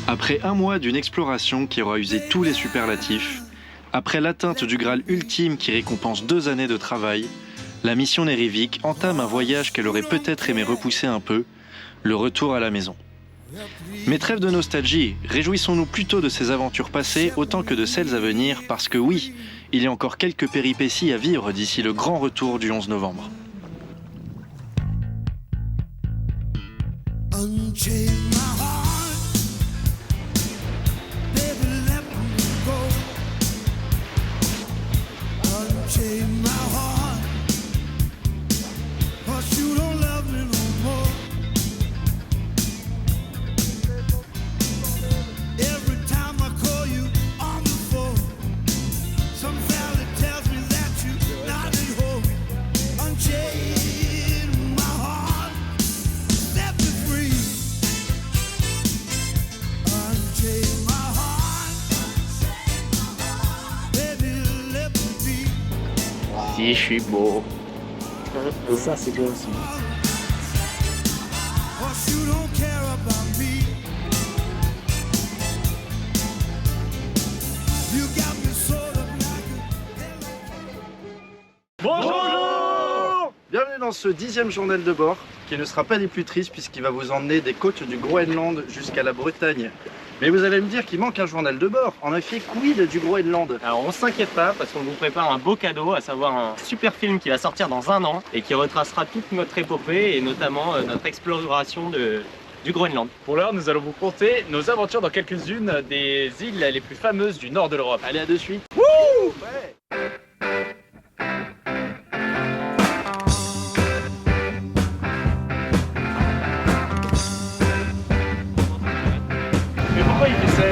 Après un mois d'une exploration qui aura usé tous les superlatifs, après l'atteinte du Graal ultime qui récompense 2 années de travail, la mission Nerivik entame un voyage qu'elle aurait peut-être aimé repousser un peu, le retour à la maison. Mais trêve de nostalgie, réjouissons-nous plutôt de ces aventures passées autant que de celles à venir, parce que oui, il y a encore quelques péripéties à vivre d'ici le grand retour du 11 novembre. Si je suis beau. Et ça, c'est beau aussi. Bonjour! Bienvenue dans ce 10e journal de bord, qui ne sera pas des plus tristes puisqu'il va vous emmener des côtes du Groenland jusqu'à la Bretagne. Mais vous allez me dire qu'il manque un journal de bord. En effet, quid du Groenland? Alors on s'inquiète pas parce qu'on vous prépare un beau cadeau, à savoir un super film qui va sortir dans 1 an et qui retracera toute notre épopée et notamment notre exploration du Groenland. Pour l'heure, nous allons vous conter nos aventures dans quelques-unes des îles les plus fameuses du nord de l'Europe. Allez, à de suite. Wouh! Ouais. Mais pourquoi il fait ça?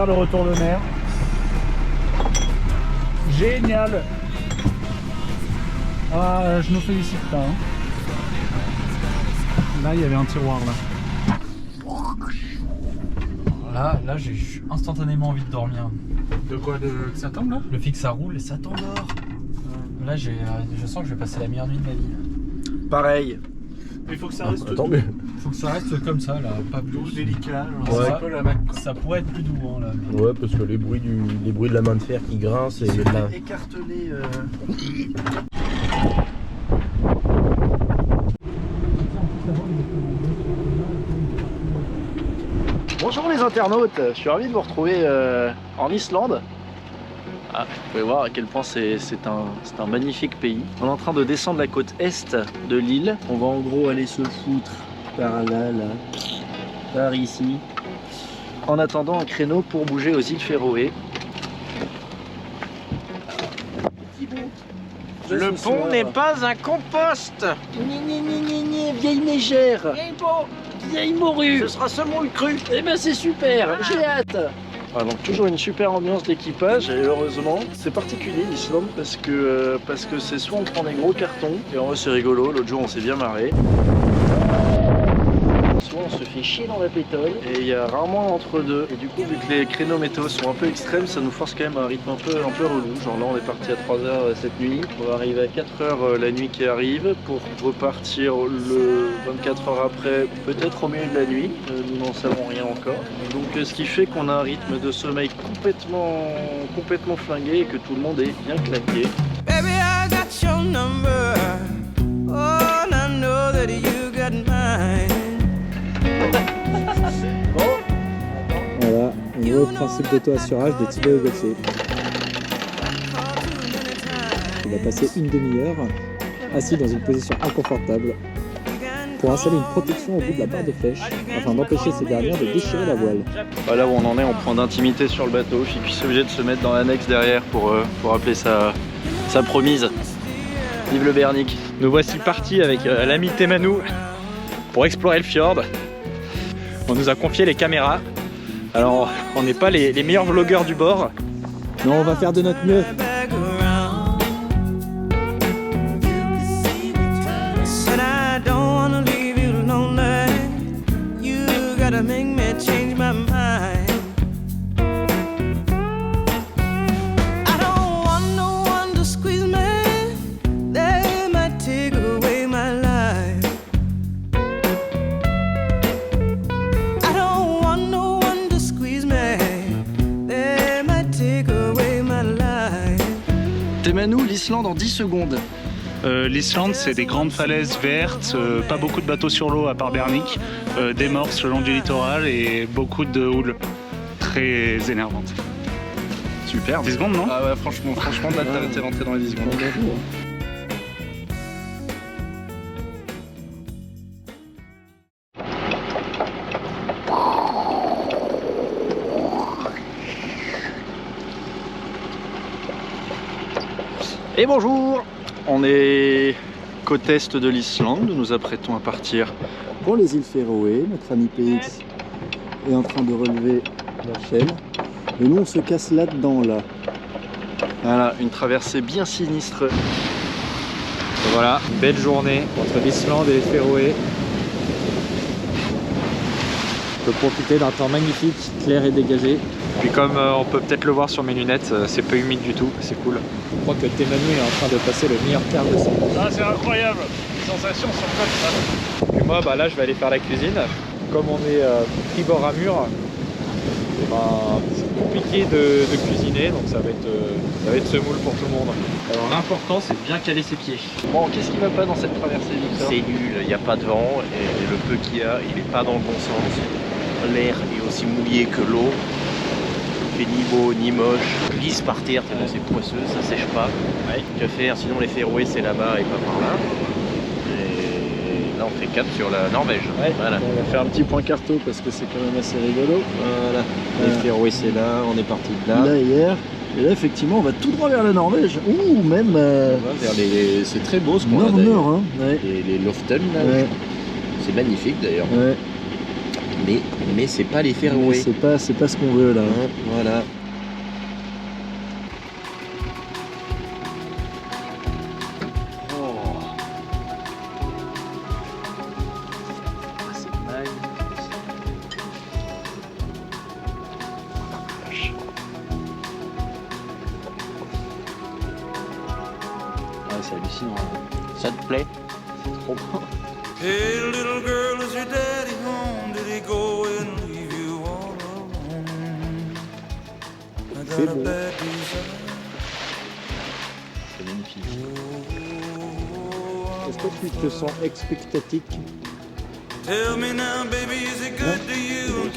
Le retour de mer. Génial. Ah, je nous félicite pas. Hein. Là, il y avait un tiroir là. Là j'ai instantanément envie de dormir. De quoi que ça tombe là? Le fait que ça roule et ça t'endort. Là je sens que je vais passer la meilleure nuit de ma vie. Pareil. Il faut que ça reste Tant mieux. Faut que ça reste comme ça là, pas plus. doux, délicat. Ouais. C'est un peu la vague. Ça pourrait être plus doux hein, là. Mais... Ouais, parce que les bruits de la main de fer qui grince et de la... Écartelé. Bonjour les internautes, je suis ravi de vous retrouver en Islande. Ah, vous pouvez voir à quel point c'est un magnifique pays. On est en train de descendre la côte est de l'île. On va en gros aller se foutre par là, par ici. En attendant un créneau pour bouger aux îles Féroé. Le pont n'est pas un compost. Vieille mégère. Vieille peau. Vieille morue. Ce sera seulement le cru. Eh ben c'est super, j'ai hâte. Ah, donc toujours une super ambiance d'équipage et heureusement c'est particulier l'Islande parce que c'est soit on prend des gros cartons et en vrai c'est rigolo, l'autre jour on s'est bien marré, soit on se fait chier dans la pétole et il y a rarement entre deux et du coup vu que les créneaux météo sont un peu extrêmes ça nous force quand même à un rythme un peu relou. Genre là on est parti à 3h cette nuit, on va arriver à 4h la nuit qui arrive pour repartir le 24 heures après, peut-être au milieu de la nuit, nous n'en savons rien encore. Donc ce qui fait qu'on a un rythme de sommeil complètement flingué et que tout le monde est bien claqué. Baby, I got your number. Oh, and I know that you got mine. Voilà, nouveau principe d'auto-assurage de Thibaut Gauthier. va passer une demi-heure assis dans une position inconfortable pour installer une protection au bout de la barre de flèche afin d'empêcher ces dernières de déchirer la voile. Là où on en est en point d'intimité sur le bateau, Fikus est obligé de se mettre dans l'annexe derrière pour appeler sa promise. Vive le Bernic. Nous voici partis avec l'ami Temanou pour explorer le fjord. On nous a confié les caméras. Alors on n'est pas les meilleurs vlogueurs du bord. Non, on va faire de notre mieux. Make me change my mind. I don't want no one to squeeze me. They might take away my life. I don't want no one to squeeze me. They might take away my life. Temanou, l'Islande en 10 secondes. L'Islande, c'est des grandes falaises vertes, pas beaucoup de bateaux sur l'eau à part Bernic, des morses le long du littoral et beaucoup de houle très énervante. Super. 10 secondes, non? Ah ouais, franchement, là t'es rentré dans les 10 secondes. Et bonjour! On est côte est de l'Islande, nous nous apprêtons à partir. Pour les îles Féroé, notre ami PX est en train de relever la chaîne. Et nous on se casse là-dedans là. Voilà, une traversée bien sinistre. Et voilà, une belle journée entre l'Islande et les Féroé. On peut profiter d'un temps magnifique, clair et dégagé. Puis comme on peut peut-être le voir sur mes lunettes, c'est pas humide du tout, c'est cool. Je crois que Temanou est en train de passer le meilleur quart de sa vie. Ah, c'est incroyable! Les sensations sont comme ça. Puis moi, là, je vais aller faire la cuisine. Comme on est pris bord à mur, c'est compliqué de cuisiner, donc ça va être semoule pour tout le monde. Alors l'important, c'est de bien caler ses pieds. Bon, qu'est-ce qui va pas dans cette traversée, Victor? C'est nul, il n'y a pas de vent et le peu qu'il y a, il n'est pas dans le bon sens. L'air est aussi mouillé que l'eau. Il fait ni beau ni moche, glisse par terre tellement c'est poisseux, ça sèche pas. Ouais. Que faire? Sinon les Féroé c'est là-bas et pas par là. Et là on fait cap sur la Norvège. Ouais. Voilà. On va faire un petit point carto parce que c'est quand même assez rigolo. Voilà, les Féroé c'est là, on est parti de là. Là hier. Et là effectivement on va tout droit vers la Norvège. Ouh même On va vers les... C'est très beau ce qu'on a nord d'ailleurs. hein. Ouais. Les Loften là, Ouais. c'est magnifique d'ailleurs. Ouais. Mais c'est pas les Féroé. C'est pas ce qu'on veut là. Hein, voilà. C'est hallucinant. Ça te plaît? Trop bon. Hey little girl, is your daddy home? Did he go and leave you all alone? I got a bad desire. C'est magnifique. Est-ce que tu te sens expectatique? Tell me now, baby, is it good to you?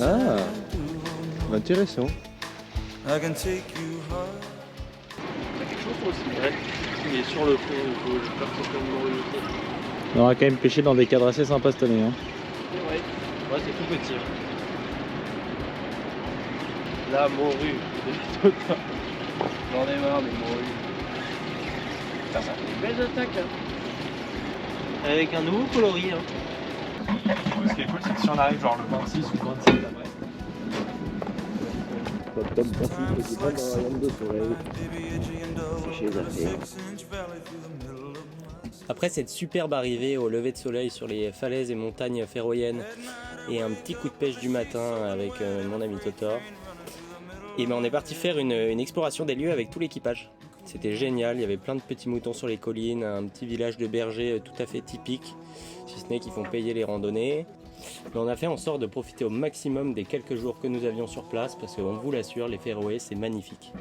Ah, intéressant. I can take you high. Quelque chose aussi, ouais. Il est sur le fond, il faut faire complètement le fond. On aura quand même pêché dans des cadres assez sympas cette année. Hein. Ouais, c'est tout petit. La morue. J'en ai marre des morues. Ça fait une belle attaque. Hein. Avec un nouveau coloris. Hein. Ce qui est cool, c'est que si on arrive genre le 26 ou le 27 après. Top, merci, c'est pas dans la lampe de soleil. C'est chez les affaires. Après cette superbe arrivée au lever de soleil sur les falaises et montagnes féroïennes et un petit coup de pêche du matin avec mon ami Totor, et ben on est parti faire une exploration des lieux avec tout l'équipage. C'était génial, il y avait plein de petits moutons sur les collines, un petit village de bergers tout à fait typique, si ce n'est qu'ils font payer les randonnées. Mais on a fait en sorte de profiter au maximum des quelques jours que nous avions sur place parce qu'on vous l'assure, les Féroé c'est magnifique.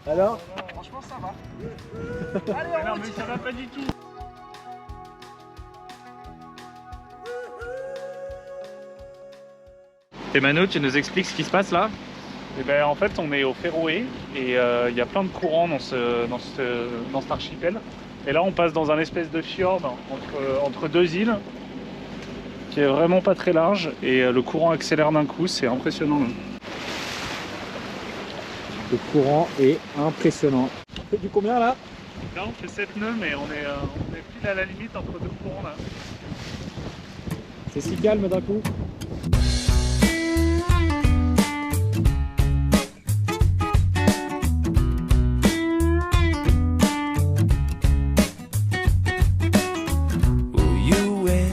Alors? Franchement ça va. Allez, non mais ça va pas du tout. Et Manu, tu nous expliques ce qui se passe là? Et ben, en fait, on est au Féroé et il y a plein de courants dans cet archipel. Et là, on passe dans un espèce de fjord entre deux îles qui est vraiment pas très large et le courant accélère d'un coup, c'est impressionnant. Le courant est impressionnant. On fait du combien là? Là, on fait 7 nœuds, mais on est pile à la limite entre deux courants là. C'est si calme d'un coup. Well, you win,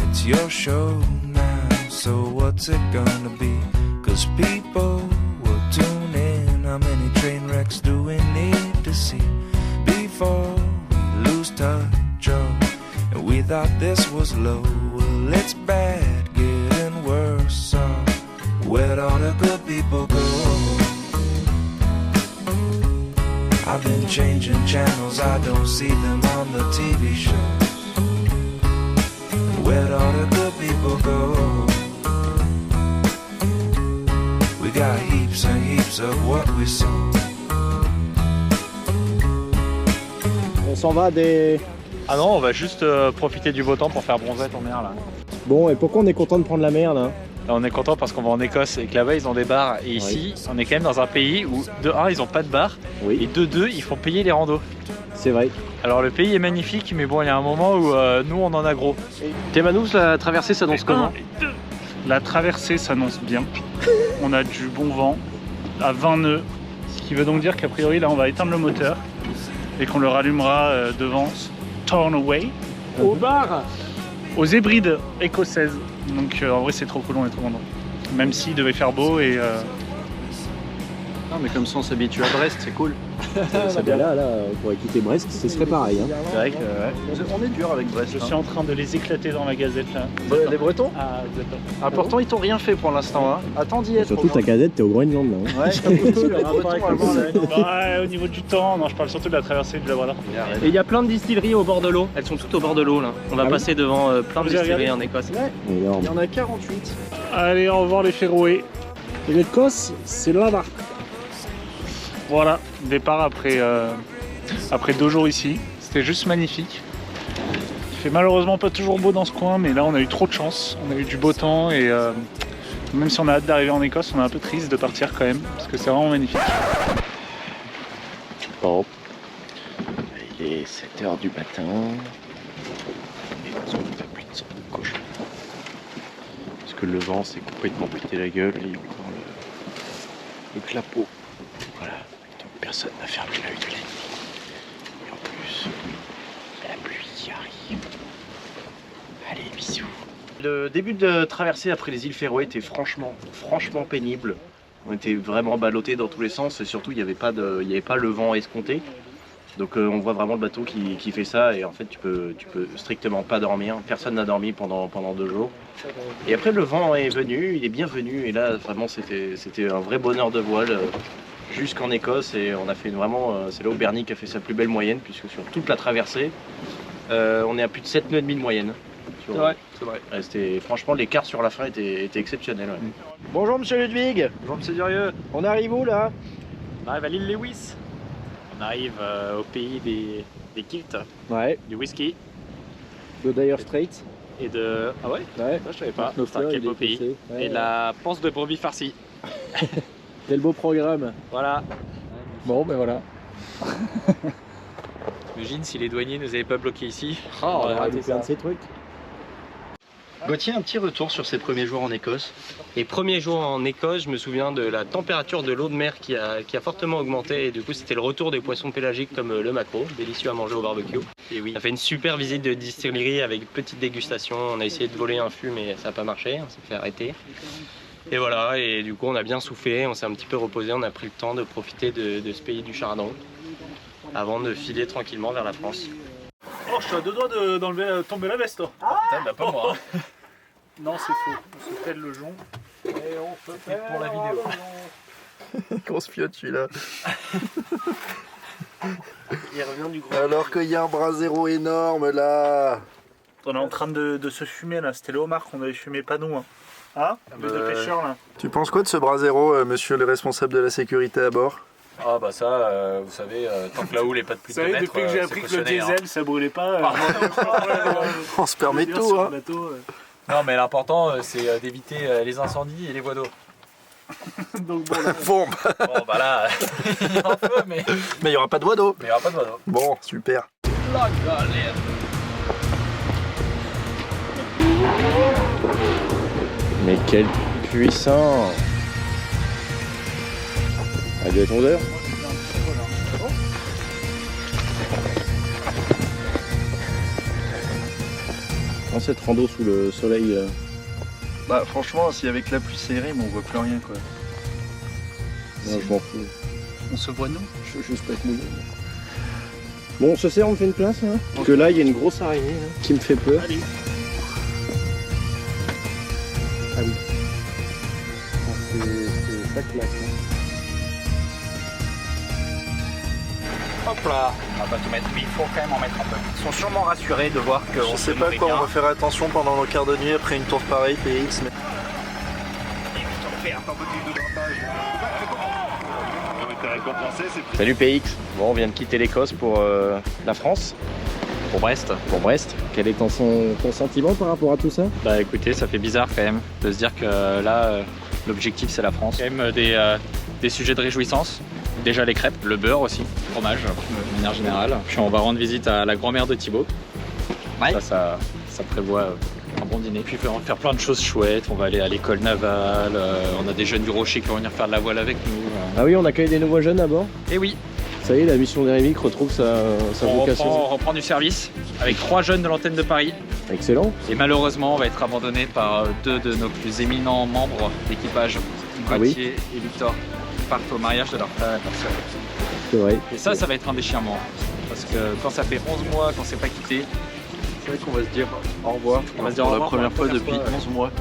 it's your show now. So what's it gonna be? 'Cause people will tune in. How many train wrecks do we need to see before we lose touch? Oh, and we thought this was low. Well, it's bad, getting worse. So where'd all the good people go? I've been changing channels, I don't see them on the TV shows. Where'd all the good people go? We got heaps and heaps of what we saw. On s'en va des... Ah non, on va juste profiter du beau temps pour faire bronzette en mer là. Bon, et pourquoi on est content de prendre la mer là? Là, on est content parce qu'on va en Écosse et que là-bas ils ont des bars. Et ici, on est quand même dans un pays où de 1 ils ont pas de bar et de 2 ils font payer les randos. C'est vrai. Alors le pays est magnifique, mais bon, il y a un moment où nous on en a gros. Thémanous, la traversée s'annonce comment? La traversée s'annonce bien. On a du bon vent à 20 nœuds, ce qui veut donc dire qu'a priori là on va éteindre le moteur et qu'on le rallumera devant Stornoway Au bar. aux Hébrides écossaises. Donc en vrai c'est trop cool, on est trop content. Même s'il devait faire beau et Non, mais comme ça on s'habitue à Brest, c'est cool. Là, on pourrait quitter Brest, ce serait pareil. Hein. C'est vrai que on est dur avec Brest. je suis en train de les éclater dans ma gazette là. Des Bretons? Ah, exactement. Ah, pourtant ils t'ont rien fait pour l'instant. Hein. Attends d'y être. Surtout ta casette, t'es au Groenland là. Hein. Ouais, Bah, au niveau du temps, non, je parle surtout de la traversée du Labrador. Et il y a plein de distilleries au bord de l'eau. Elles sont toutes au bord de l'eau là. On va passer devant plein de Vous avez distilleries regardé en Écosse. Énorme. Il y en a 48. Allez, au revoir les Féroé. Et l'Écosse, c'est là-bas. Voilà, départ après 2 jours ici. C'était juste magnifique. Il fait malheureusement pas toujours beau dans ce coin, mais là on a eu trop de chance. On a eu du beau temps et même si on a hâte d'arriver en Écosse, on est un peu triste de partir quand même, parce que c'est vraiment magnifique. Bon. Il est 7h du matin. Et on ne fait plus de sorte de cochon. Parce que le vent s'est complètement pété la gueule et il y a encore le clapot. Voilà. Donc personne n'a fermé l'œil de la nuit. Et en plus, la pluie qui arrive. Allez, bisous. Le début de traversée après les îles Féroé était franchement pénible. On était vraiment ballottés dans tous les sens et surtout il n'y avait pas le vent escompté. Donc on voit vraiment le bateau qui fait ça et en fait tu peux strictement pas dormir. Personne n'a dormi pendant 2 jours. Et après le vent est venu, il est bien venu et là vraiment c'était un vrai bonheur de voile jusqu'en Écosse et on a fait c'est là où Bernie qui a fait sa plus belle moyenne puisque sur toute la traversée on est à plus de 7 nœuds et demi de moyenne. C'est vrai. Ouais, franchement l'écart sur la fin était exceptionnel. Ouais. Bonjour monsieur Ludwig. Bonjour monsieur Durieux. On arrive où là? On arrive à l'île Lewis. On arrive au pays des kilts, Ouais. du whisky De Dire Straits. et de... Ah ouais? Ouais. Ça, je savais pas. Le Putain, quel beau pays. Et la panse de brebis farcie. Quel beau programme. Voilà. Bon ben voilà. Imagine si les douaniers nous avaient pas bloqués ici. Oh, on aurait raté plein ça. de ces trucs. Gauthier, un petit retour sur ses premiers jours en Écosse. Les premiers jours en Écosse, je me souviens de la température de l'eau de mer qui a fortement augmenté et du coup c'était le retour des poissons pélagiques comme le maquereau, délicieux à manger au barbecue. Et oui. On a fait une super visite de distillerie avec une petite dégustation, on a essayé de voler un fût mais ça n'a pas marché, on s'est fait arrêter. Et voilà, et du coup on a bien soufflé, on s'est un petit peu reposé, on a pris le temps de profiter de ce pays du chardon avant de filer tranquillement vers la France. Oh, je suis à 2 doigts de tomber la veste. Putain, bah pas moi. Non, c'est faux. On se pèle le jonc. Et on peut faire pour la vidéo. Grosse fiotte celui-là. Il revient du gros. Alors qu'il y a un brasero énorme là. On est en train de se fumer là. C'était le homard qu'on avait fumé, pas nous. Hein. Ah, un but de pêcheur là. Tu penses quoi de ce brasero, monsieur le responsable de la sécurité à bord? Ah bah ça, vous savez, tant que la houle est pas de plus de 2 mètres, depuis que j'ai appris que le diesel ça brûlait pas. On se permet de tout, hein. Non mais l'important c'est d'éviter les incendies et les voies d'eau. Donc bon, là, Bon, Bon bah là, il y a un peu mais mais il n'y aura pas de voie d'eau. il n'y aura pas de voie d'eau. Bon, super. La galère. Mais quel puissant! Elle doit être 11h. Dans cette rando sous le soleil. Bah franchement, si avec la pluie c'est rime, on voit plus rien quoi. Non, je m'en fous. On se voit nous? Je veux juste pas être mouillé. Bon, on se sert, on me fait une place là. Parce que là, il y a une grosse araignée là, qui me fait peur. allez. Ah oui. C'est ça claque. Hop là, on va pas tout mettre, mais il faut quand même en mettre un peu. Ils sont sûrement rassurés de voir que Je sais pas quoi on va faire attention pendant nos quarts de nuit après une tourne pareille, PX, mais... Salut PX. Bon, on vient de quitter l'Écosse pour la France. Pour Brest. Pour Brest. Quel est ton sentiment par rapport à tout ça? Bah écoutez, ça fait bizarre quand même de se dire que là, l'objectif c'est la France. Il y a quand même des sujets de réjouissance. Déjà les crêpes, le beurre aussi, le fromage de manière générale. Puis on va rendre visite à la grand-mère de Thibaut. Ouais. Ça prévoit un bon dîner. Puis on va faire plein de choses chouettes. On va aller à l'école navale. On a des jeunes du Rocher qui vont venir faire de la voile avec nous. Ah oui, on accueille des nouveaux jeunes à bord. Et oui, Ça y est, la mission d'Éric retrouve sa vocation. on reprend du service avec 3 jeunes de l'antenne de Paris. Excellent. Et malheureusement, on va être abandonné par 2 de nos plus éminents membres d'équipage, Gauthier et Victor, qui partent au mariage de leur frère et leur sœur. C'est vrai. Et ça va être un déchirement. Parce que quand ça fait 11 mois qu'on s'est pas quitté, C'est vrai qu'on va se dire au revoir. On va se dire pour au la revoir première pour fois la depuis première fois, 11 mois.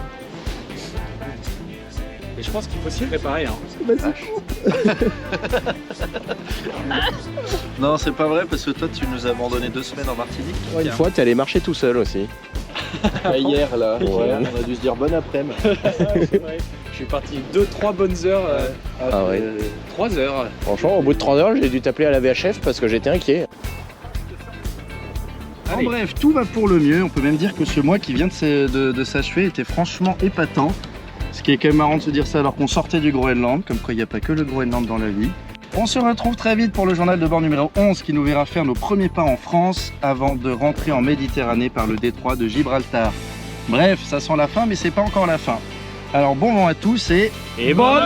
et je pense qu'il faut s'y préparer. Hein. Non, c'est pas vrai parce que toi tu nous as abandonné 2 semaines en Martinique. Une fois, t'es allé marcher tout seul aussi. Hier là, Ouais. on a dû se dire bon après-midi. Je suis parti 2-3 bonnes heures. Ah ouais. 3 heures. Franchement, au bout de 3 heures, j'ai dû t'appeler à la VHF parce que j'étais inquiet. En bref, tout va pour le mieux. On peut même dire que ce mois qui vient de s'achever était franchement épatant. Ce qui est quand même marrant de se dire ça alors qu'on sortait du Groenland, comme quoi il n'y a pas que le Groenland dans la vie. On se retrouve très vite pour le journal de bord numéro 11 qui nous verra faire nos premiers pas en France avant de rentrer en Méditerranée par le détroit de Gibraltar. Bref, ça sent la fin mais c'est pas encore la fin. Alors bon vent à tous et Et bonne